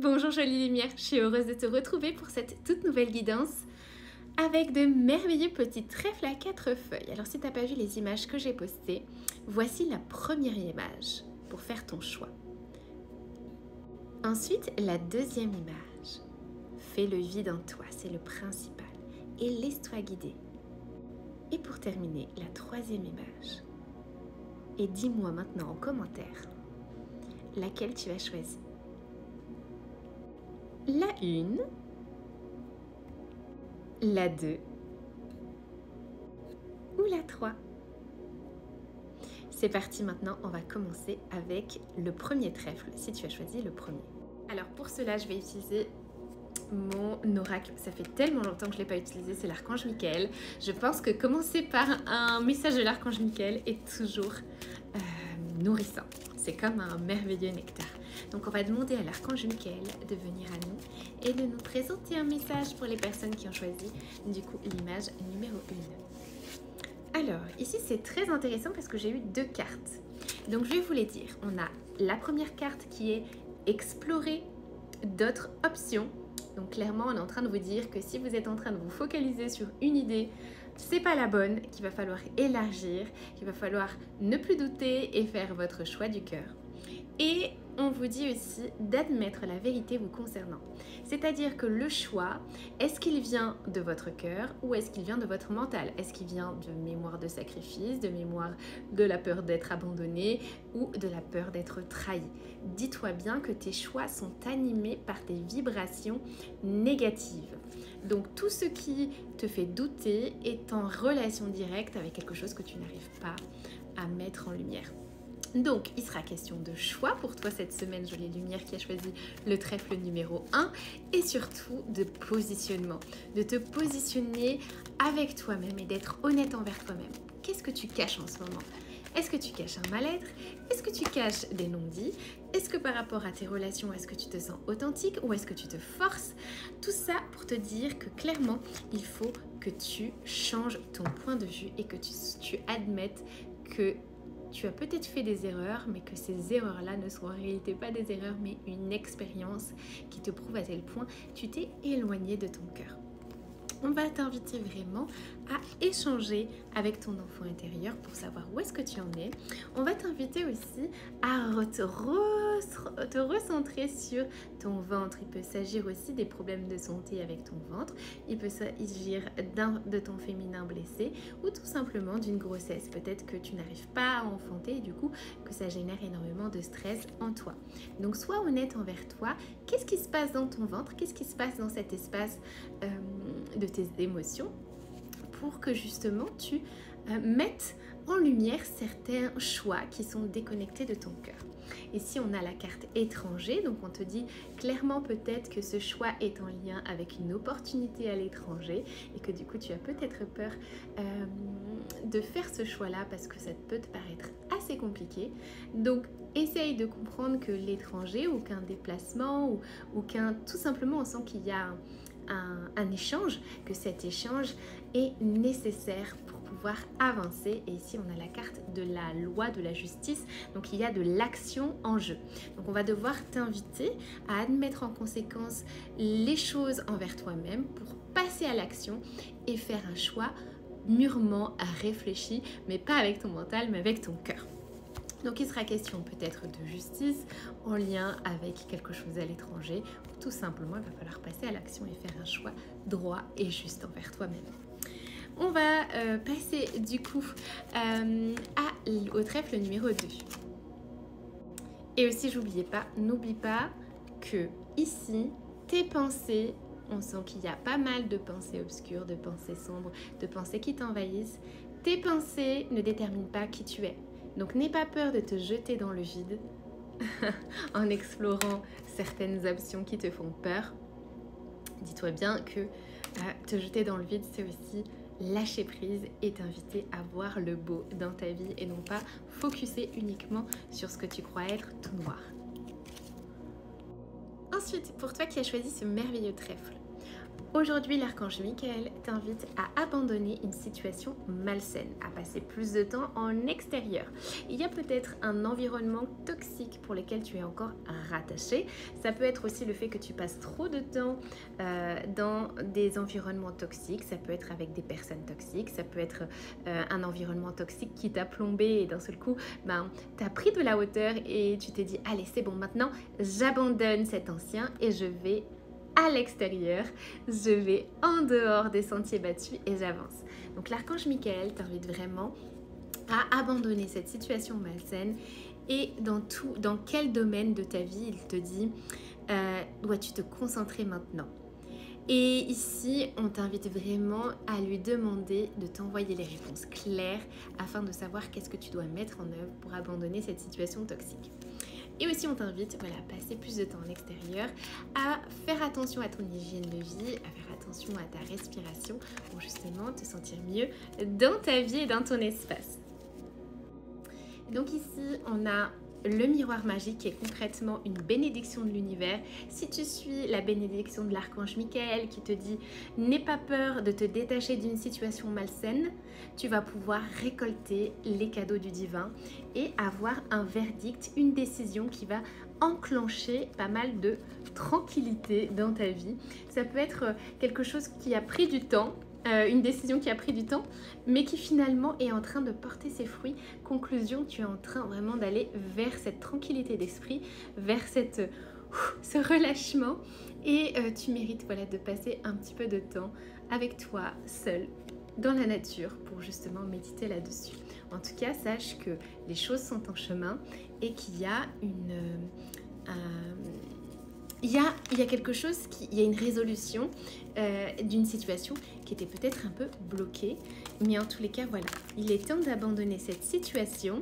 Bonjour jolie lumière, je suis heureuse de te retrouver pour cette toute nouvelle guidance avec de merveilleux petits trèfles à 4 feuilles. Alors si tu n'as pas vu les images que j'ai postées, voici la première image pour faire ton choix. Ensuite, la deuxième image. Fais le vide en toi, c'est le principal. Et laisse-toi guider. Et pour terminer, la troisième image. Et dis-moi maintenant en commentaire laquelle tu as choisi. La 1, la 2 ou la 3. C'est parti maintenant, on va commencer avec le premier trèfle, si tu as choisi le premier. Alors pour cela, je vais utiliser mon oracle. Ça fait tellement longtemps que je ne l'ai pas utilisé, c'est l'archange Michael. Je pense que commencer par un message de l'archange Michael est toujours nourrissant. C'est comme un merveilleux nectar. Donc on va demander à l'archange Michael de venir à nous et de nous présenter un message pour les personnes qui ont choisi du coup l'image numéro 1. Alors ici c'est très intéressant parce que j'ai eu 2 cartes. Donc je vais vous les dire. On a la première carte qui est explorer d'autres options. Donc clairement on est en train de vous dire que si vous êtes en train de vous focaliser sur une idée, c'est pas la bonne, qu'il va falloir élargir, qu'il va falloir ne plus douter et faire votre choix du cœur. Et on vous dit aussi d'admettre la vérité vous concernant. C'est-à-dire que le choix, est-ce qu'il vient de votre cœur ou est-ce qu'il vient de votre mental? Est-ce qu'il vient de mémoire de sacrifice, de mémoire de la peur d'être abandonné ou de la peur d'être trahi? Dis-toi bien que tes choix sont animés par tes vibrations négatives. Donc tout ce qui te fait douter est en relation directe avec quelque chose que tu n'arrives pas à mettre en lumière. Donc, il sera question de choix pour toi cette semaine, jolie lumière qui a choisi le trèfle numéro 1 et surtout de positionnement, de te positionner avec toi-même et d'être honnête envers toi-même. Qu'est-ce que tu caches en ce moment? Est-ce que tu caches un mal-être? Est-ce que tu caches des non-dits? Est-ce que par rapport à tes relations, est-ce que tu te sens authentique ou est-ce que tu te forces? Tout ça pour te dire que clairement, il faut que tu changes ton point de vue et que tu admettes que tu as peut-être fait des erreurs, mais que ces erreurs-là ne sont en réalité pas des erreurs, mais une expérience qui te prouve à tel point tu t'es éloigné de ton cœur. On va t'inviter vraiment à échanger avec ton enfant intérieur pour savoir où est-ce que tu en es. On va t'inviter aussi à te recentrer sur ton ventre. Il peut s'agir aussi des problèmes de santé avec ton ventre. Il peut s'agir de ton féminin blessé ou tout simplement d'une grossesse. Peut-être que tu n'arrives pas à enfanter et du coup que ça génère énormément de stress en toi. Donc sois honnête envers toi. Qu'est-ce qui se passe dans ton ventre? Qu'est-ce qui se passe dans cet espace de tes émotions pour que justement tu mettes en lumière certains choix qui sont déconnectés de ton cœur. Et si on a la carte étranger, donc on te dit clairement peut-être que ce choix est en lien avec une opportunité à l'étranger et que du coup tu as peut-être peur de faire ce choix-là parce que ça peut te paraître assez compliqué. Donc essaye de comprendre que l'étranger ou qu'un déplacement ou qu'un tout simplement on sent qu'il y a un échange, que cet échange est nécessaire pour pouvoir avancer. Et ici on a la carte de la loi de la justice, donc il y a de l'action en jeu. Donc on va devoir t'inviter à admettre en conséquence les choses envers toi-même pour passer à l'action et faire un choix mûrement réfléchi, mais pas avec ton mental mais avec ton cœur. Donc il sera question peut-être de justice en lien avec quelque chose à l'étranger. Tout simplement, il va falloir passer à l'action et faire un choix droit et juste envers toi-même. On va passer du coup au trèfle numéro 2. Et aussi, n'oublie pas que ici, tes pensées, on sent qu'il y a pas mal de pensées obscures, de pensées sombres, de pensées qui t'envahissent. Tes pensées ne déterminent pas qui tu es. Donc n'aie pas peur de te jeter dans le vide en explorant certaines options qui te font peur. Dis-toi bien que te jeter dans le vide, c'est aussi lâcher prise et t'inviter à voir le beau dans ta vie et non pas focuser uniquement sur ce que tu crois être tout noir. Ensuite, pour toi qui as choisi ce merveilleux trèfle, Aujourd'hui, l'archange Michael t'invite à abandonner une situation malsaine, à passer plus de temps en extérieur. Il y a peut-être un environnement toxique pour lequel tu es encore rattaché. Ça peut être aussi le fait que tu passes trop de temps dans des environnements toxiques. Ça peut être avec des personnes toxiques. Ça peut être un environnement toxique qui t'a plombé et d'un seul coup, tu as pris de la hauteur et tu t'es dit, allez, c'est bon, maintenant, j'abandonne cet ancien et je vais à l'extérieur, je vais en dehors des sentiers battus et j'avance. Donc l'archange Michael t'invite vraiment à abandonner cette situation malsaine et dans quel domaine de ta vie il te dit dois-tu te concentrer maintenant. Et ici, on t'invite vraiment à lui demander de t'envoyer les réponses claires afin de savoir qu'est-ce que tu dois mettre en œuvre pour abandonner cette situation toxique. Et aussi, on t'invite à passer plus de temps en extérieur, à faire attention à ton hygiène de vie, à faire attention à ta respiration pour justement te sentir mieux dans ta vie et dans ton espace. Donc ici, on a le miroir magique qui est concrètement une bénédiction de l'univers. Si tu suis la bénédiction de l'archange Michael qui te dit « N'aie pas peur de te détacher d'une situation malsaine », tu vas pouvoir récolter les cadeaux du divin et avoir un verdict, une décision qui va enclencher pas mal de tranquillité dans ta vie. Ça peut être quelque chose qui a pris du temps, une décision qui a pris du temps, mais qui finalement est en train de porter ses fruits. Conclusion, tu es en train vraiment d'aller vers cette tranquillité d'esprit, vers ce relâchement et tu mérites de passer un petit peu de temps avec toi, seul, dans la nature pour justement méditer là-dessus. En tout cas, sache que les choses sont en chemin et qu'il y a il y a quelque chose, il y a une résolution d'une situation qui était peut-être un peu bloquée. Mais en tous les cas, voilà, il est temps d'abandonner cette situation.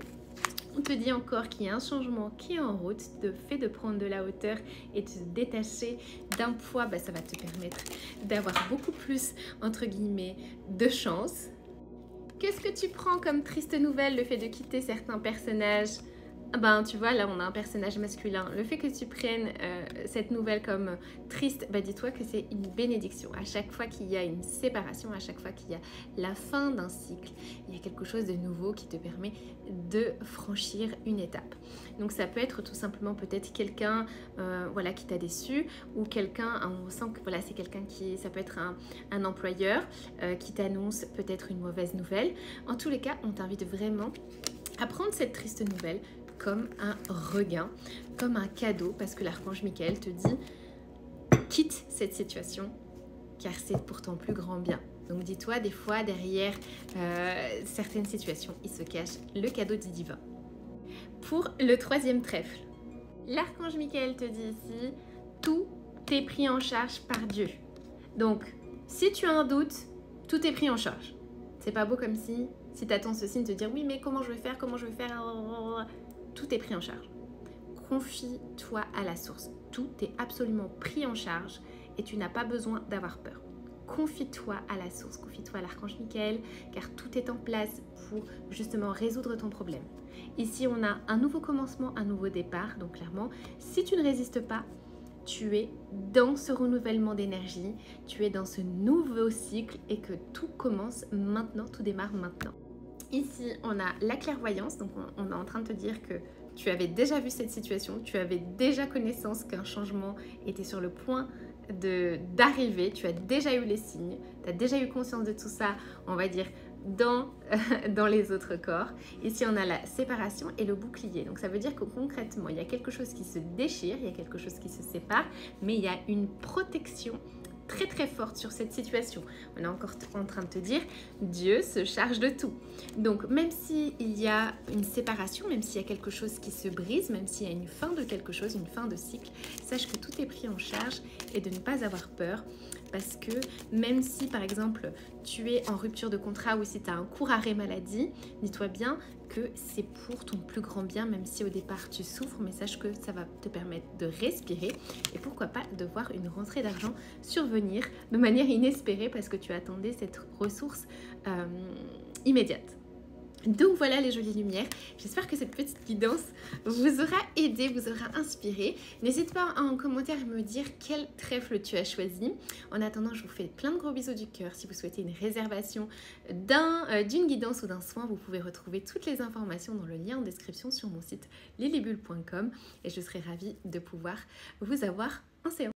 On te dit encore qu'il y a un changement qui est en route, le fait de prendre de la hauteur et de te détacher d'un poids, ça va te permettre d'avoir beaucoup plus, entre guillemets, de chance. Qu'est-ce que tu prends comme triste nouvelle, le fait de quitter certains personnages ? Tu vois, là on a un personnage masculin. Le fait que tu prennes cette nouvelle comme triste, dis-toi que c'est une bénédiction. À chaque fois qu'il y a une séparation, à chaque fois qu'il y a la fin d'un cycle, il y a quelque chose de nouveau qui te permet de franchir une étape. Donc ça peut être tout simplement peut-être quelqu'un qui t'a déçu, ou quelqu'un, on sent que c'est quelqu'un ça peut être un employeur qui t'annonce peut-être une mauvaise nouvelle. En tous les cas, on t'invite vraiment à prendre cette triste nouvelle comme un regain, comme un cadeau, parce que l'archange Michael te dit quitte cette situation car c'est pour ton plus grand bien. Donc dis-toi, des fois derrière certaines situations, il se cache le cadeau du divin. Pour le troisième trèfle, l'archange Michael te dit ici tout est pris en charge par Dieu. Donc si tu as un doute, tout est pris en charge. C'est pas beau comme si tu attends ce signe de te dire oui mais comment je vais faire, tout est pris en charge. Confie-toi à la source. Tout est absolument pris en charge et tu n'as pas besoin d'avoir peur. Confie-toi à la source, confie-toi à l'archange Michael car tout est en place pour justement résoudre ton problème. Ici, on a un nouveau commencement, un nouveau départ. Donc clairement, si tu ne résistes pas, tu es dans ce renouvellement d'énergie, tu es dans ce nouveau cycle et que tout commence maintenant, tout démarre maintenant. Ici, on a la clairvoyance, donc on est en train de te dire que tu avais déjà vu cette situation, tu avais déjà connaissance qu'un changement était sur le point d'arriver, tu as déjà eu les signes, tu as déjà eu conscience de tout ça, on va dire, dans les autres corps. Ici, on a la séparation et le bouclier. Donc, ça veut dire que concrètement, il y a quelque chose qui se déchire, il y a quelque chose qui se sépare, mais il y a une protection très très forte sur cette situation. On est encore en train de te dire Dieu se charge de tout. Donc même s'il y a une séparation, même s'il y a quelque chose qui se brise, même s'il y a une fin de quelque chose, une fin de cycle, sache que tout est pris en charge et de ne pas avoir peur parce que même si par exemple tu es en rupture de contrat ou si tu as un court arrêt maladie, dis-toi bien que c'est pour ton plus grand bien, même si au départ tu souffres, mais sache que ça va te permettre de respirer et pourquoi pas de voir une rentrée d'argent survenir de manière inespérée parce que tu attendais cette ressource immédiate. Donc voilà les jolies lumières, j'espère que cette petite guidance vous aura aidé, vous aura inspiré. N'hésite pas en commentaire me dire quel trèfle tu as choisi. En attendant, je vous fais plein de gros bisous du cœur. Si vous souhaitez une réservation d'une guidance ou d'un soin, vous pouvez retrouver toutes les informations dans le lien en description sur mon site lilybulle.com et je serai ravie de pouvoir vous avoir en séance.